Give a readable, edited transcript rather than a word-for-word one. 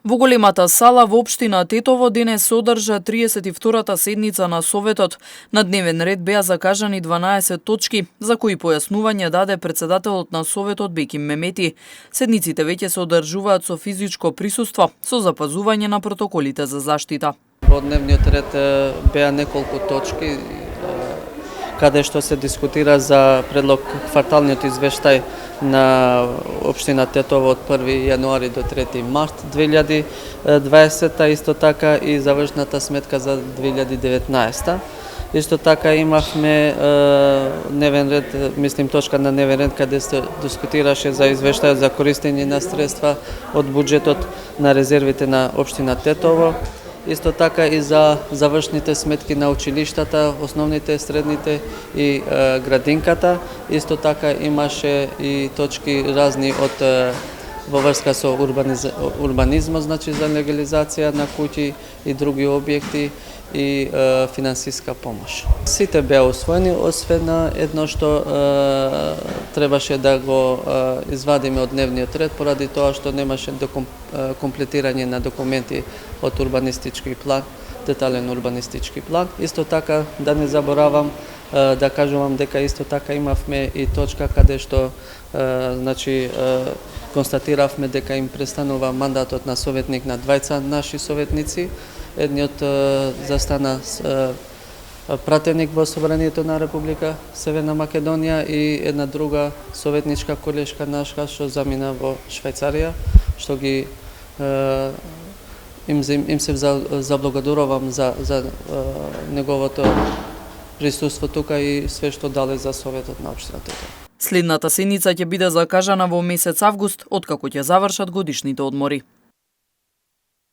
Во големата сала во општина Тетово денес се одржа 32-та седница на Советот. На дневен ред беа закажани 12 точки, за кои појаснување даде председателот на Советот Беким Мемети. Седниците веќе се одржуваат со физичко присуство, со запазување на протоколите за заштита. Во дневниот ред беа неколку точки каде што се дискутира за предлог кварталниот извештај на општина Тетово од 1 јануари до 3 март 2020, исто така и завршната сметка за 2019. Исто така имавме дневен ред, мислим точка на дневен ред каде се дискутираше за извештај за користење на средства од буџетот на резервите на општина Тетово. Исто така и за завршните сметки на училиштата, основните, средните и градинката. Исто така имаше и точки разни од во врска со урбанизмот, значи за легализација на куќи и други објекти и финансиска помош. Сите беа усвоени, освен едно што требаше да го извадиме од дневниот ред поради тоа што немаше комплетирање на документи од урбанистички план, детален урбанистички план. Исто така да не заборавам да кажувам дека исто така имавме и точка каде што значи констатиравме дека им престанува мандатот на советник на двајца наши советници. Едниот застана пратеник во Собранието на Република Северна Македонија и една друга советничка колешка наша што замина во Швајцарија, што ги им се заблагодарувам за неговото присуство тука и све што дале за Советот на општината. Следната седница ќе биде закажана во месец август, откако ќе завршат годишните одмори.